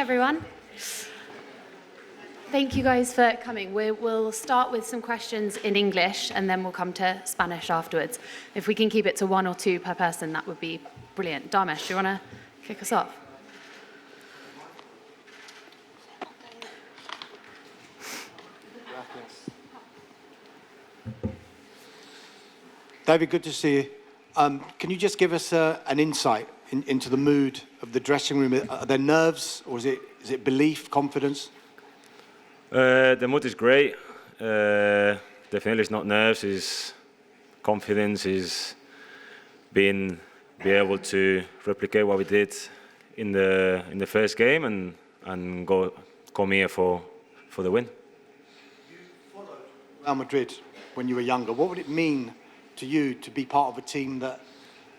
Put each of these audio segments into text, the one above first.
everyone. Thank you guys for coming. We'll start with some questions in English and then we'll come to Spanish afterwards. If we can keep it to 1 or 2 per person, that would be brilliant. Damesh, do you want to kick us off? David, good to see you. Can you just give us an insight into the mood of the dressing room? Are there nerves, or is it belief, confidence? The mood is great. Definitely it's not nerves, it's confidence, is be able to replicate what we did in the first game and come here for the win. You followed Real Madrid when you were younger. What would it mean to you to be part of a team that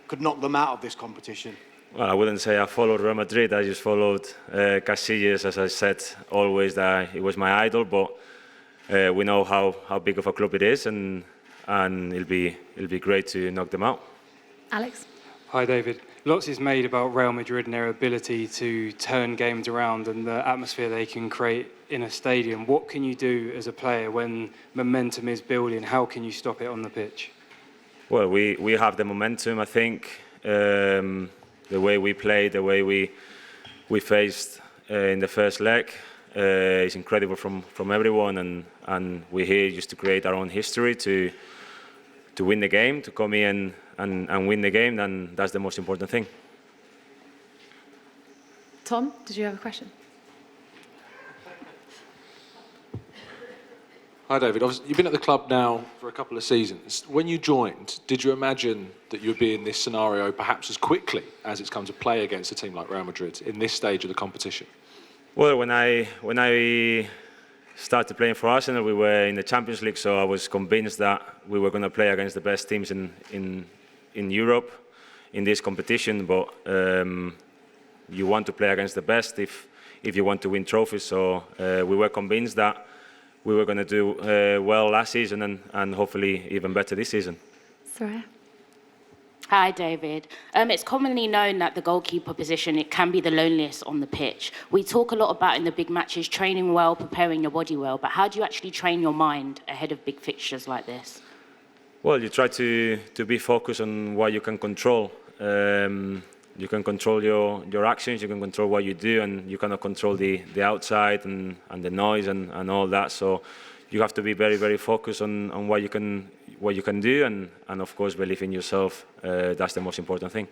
could knock them out of this competition? Well, I wouldn't say I followed Real Madrid. I just followed Casillas, as I said always, that he was my idol. But we know how big of a club it is, and it'll be great to knock them out. Alex. Hi, David. Lots is made about Real Madrid and their ability to turn games around and the atmosphere they can create in a stadium. What can you do as a player when momentum is building? How can you stop it on the pitch? Well, we have the momentum, I think. The way we played, the way we faced in the first leg is incredible from everyone, and we're here just to create our own history, to win the game, to come in and win the game, and that's the most important thing. Tom, did you have a question? Hi, David. Obviously, you've been at the club now for a couple of seasons. When you joined, did you imagine that you would be in this scenario perhaps as quickly as it's come to play against a team like Real Madrid in this stage of the competition? Well, when I started playing for Arsenal, we were in the Champions League, so I was convinced that we were going to play against the best teams in Europe in this competition. But you want to play against the best if you want to win trophies. So we were convinced that we were going to do well last season and hopefully even better this season. Soraya. Hi, David. It's commonly known that the goalkeeper position, it can be the loneliest on the pitch. We talk a lot about in the big matches, training well, preparing your body well, but how do you actually train your mind ahead of big fixtures like this? Well, you try to be focused on what you can control. You can control your actions, you can control what you do, and you cannot control the outside and the noise and all that. So you have to be very, very focused on what you can do, and of course believe in yourself. That's the most important thing.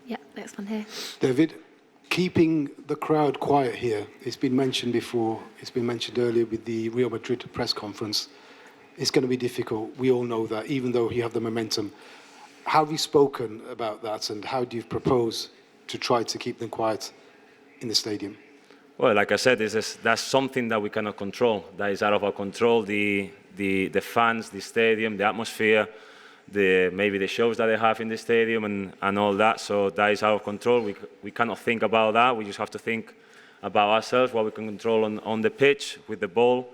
Yeah, next one here. David, keeping the crowd quiet here, it's been mentioned before, it's been mentioned earlier with the Real Madrid press conference. It's going to be difficult, we all know that, even though you have the momentum. How have you spoken about that, and how do you propose to try to keep them quiet in the stadium? Well, like I said, that's something that we cannot control. That is out of our control. The fans, the stadium, the atmosphere, maybe the shows that they have in the stadium and all that. So that is out of control. We cannot think about that. We just have to think about ourselves, what we can control on the pitch with the ball.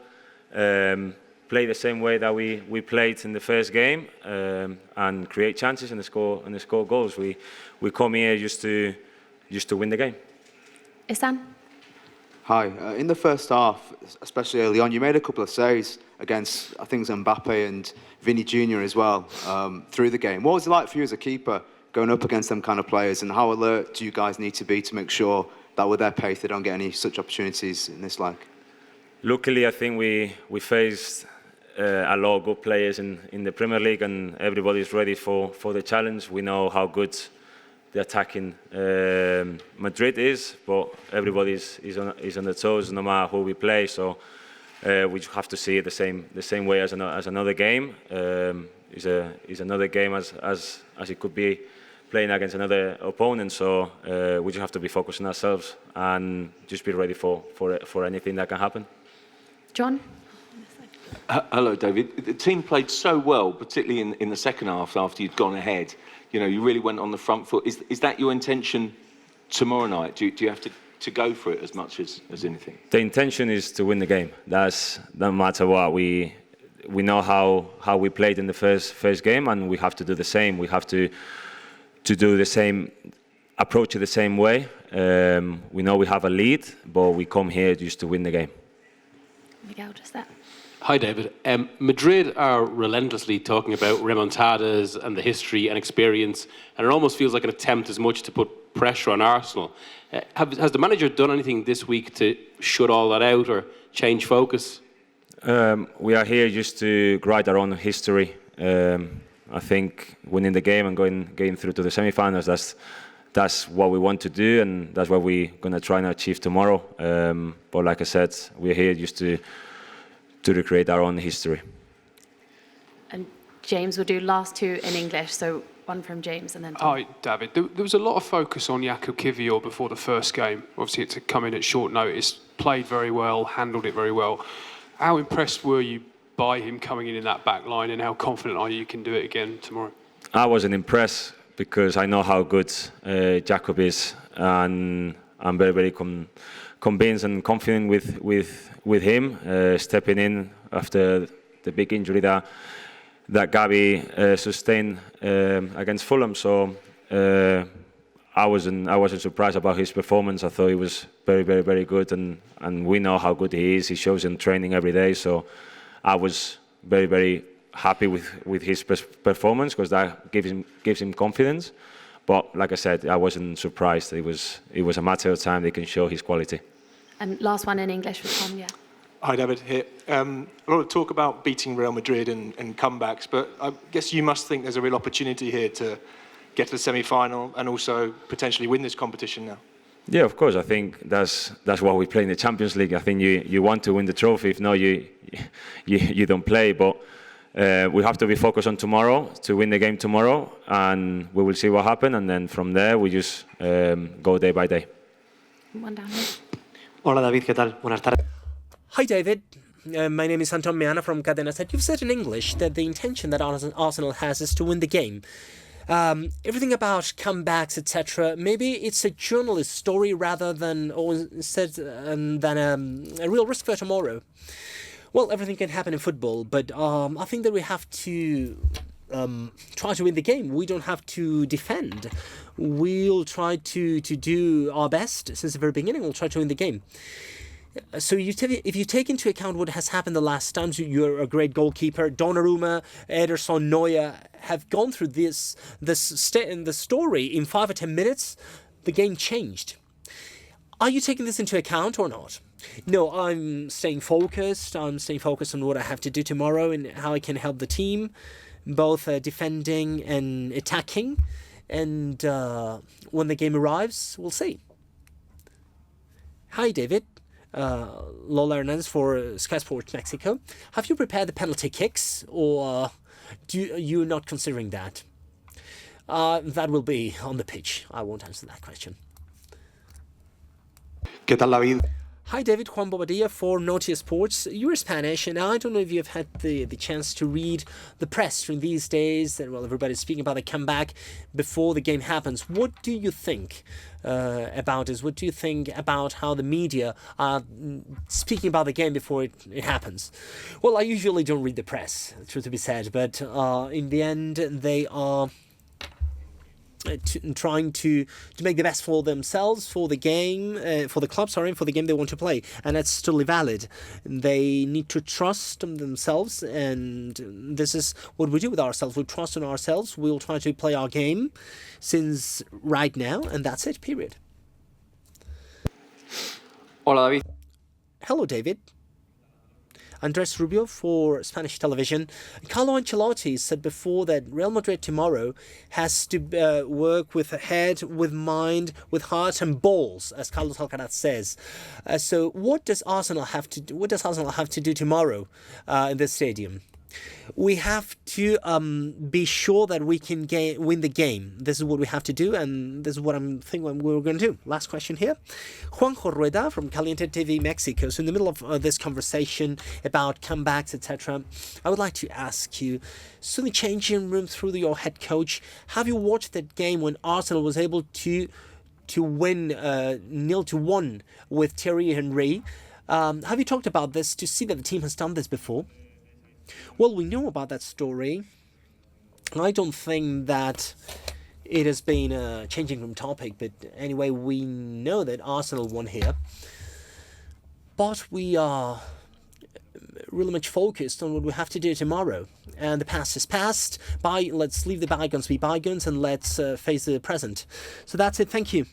Play the same way that we played in the first game, and create chances and score goals. We come here just to win the game. Isan? Hi. In the first half, especially early on, you made a couple of saves against, I think, Mbappe and Vinny Jr. as well through the game. What was it like for you as a keeper going up against them kind of players, and how alert do you guys need to be to make sure that with their pace they don't get any such opportunities in this leg? Luckily, I think we faced a lot of good players in the Premier League, and everybody's ready for the challenge. We know how good the attacking Madrid is, but everybody is on the toes no matter who we play. So we just have to see it the same way as another game. Is another game as it could be playing against another opponent. So we just have to be focused on ourselves and just be ready for anything that can happen. John? Hello, David. The team played so well, particularly in the second half after you'd gone ahead. You know, you really went on the front foot. Is that your intention tomorrow night? Do you have to go for it as much as anything? The intention is to win the game. That's no matter what. We know how we played in the first game, and we have to do the same. We have to do the same approach it the same way. We know we have a lead, but we come here just to win the game. Miguel, just that. Hi, David. Madrid are relentlessly talking about remontadas and the history and experience, and it almost feels like an attempt as much to put pressure on Arsenal. Has the manager done anything this week to shut all that out or change focus? We are here just to write our own history. I think winning the game and getting through to the semi-finals, that's what we want to do, and that's what we're going to try and achieve tomorrow. But like I said, we're here just to recreate our own history. And James will do last two in English, so one from James and then Tom. Hi, David. There was a lot of focus on Jakub Kiwior before the first game. Obviously, it's come in at short notice, played very well, handled it very well. How impressed were you by him coming in that back line, and how confident are you can do it again tomorrow? I wasn't impressed because I know how good Jakub is, and I'm very, very convinced and confident with him stepping in after the big injury that Gavi sustained against Fulham. So I wasn't surprised about his performance. I thought he was very, very, very good, and we know how good he is. He shows in training every day. So I was very, very happy with his performance because that gives him confidence. But like I said, I wasn't surprised. It was a matter of time they can show his quality. And last one in English with Tom, yeah. Hi, David, here. A lot of talk about beating Real Madrid and comebacks, but I guess you must think there's a real opportunity here to get to the semi-final and also potentially win this competition now. Yeah, of course. I think that's why we play in the Champions League. I think you want to win the trophy. If not, you don't play. But we have to be focused on tomorrow to win the game tomorrow, and we will see what happens. And then from there, we just go day by day. One down here. Hola, David. ¿Qué tal? Buenas tardes. Hi, David. My name is Anton Meana from Cadena Set. You've said in English that the intention that Arsenal has is to win the game. Everything about comebacks, etc. Maybe it's a journalist story rather than, or instead than a real risk for tomorrow. Well, everything can happen in football, but I think that we have to try to win the game. We don't have to defend. We'll try to do our best since the very beginning. We'll try to win the game. So if you take into account what has happened the last times, you're a great goalkeeper. Donnarumma, Ederson, Neuer have gone through this story in 5 or 10 minutes. The game changed. Are you taking this into account or not? No, I'm staying focused. I'm staying focused on what I have to do tomorrow and how I can help the team, both defending and attacking. And when the game arrives, we'll see. Hi, David. Lola Hernandez for Sky Sports Mexico. Have you prepared the penalty kicks, or you're not considering that? That will be on the pitch. I won't answer that question. ¿Qué tal, David? Hi, David. Juan Bobadilla for Notia Sports. You're Spanish, and I don't know if you've had the chance to read the press during these days. And well, everybody's speaking about the comeback before the game happens. What do you think about this? What do you think about how the media are speaking about the game before it happens? Well, I usually don't read the press, truth to be said, but in the end, they are trying to make the best for themselves, for the game, for the club, and for the game they want to play. And that's totally valid. They need to trust themselves, and this is what we do with ourselves. We trust in ourselves. We'll try to play our game since right now, and that's it, period. Hola, David. Hello, David. Andres Rubio for Spanish television. Carlo Ancelotti said before that Real Madrid tomorrow has to work with head, with mind, with heart and balls, as Carlos Alcaraz says. So what does Arsenal have to do? What does Arsenal have to do tomorrow in this stadium? We have to be sure that we can win the game. This is what we have to do, and this is what I'm thinking we're going to do. Last question here. Juanjo Rueda from Caliente TV Mexico. So in the middle of this conversation about comebacks, etc., I would like to ask you, so in the changing room through your head coach, have you watched that game when Arsenal was able to win 0-1 with Thierry Henry? Have you talked about this to see that the team has done this before? Well, we know about that story. I don't think that It has been a changing room topic, but anyway, we know that Arsenal won here. But we are really much focused on what we have to do tomorrow. And the past is past. Let's leave the bygones be bygones and let's face the present. So that's it. Thank you.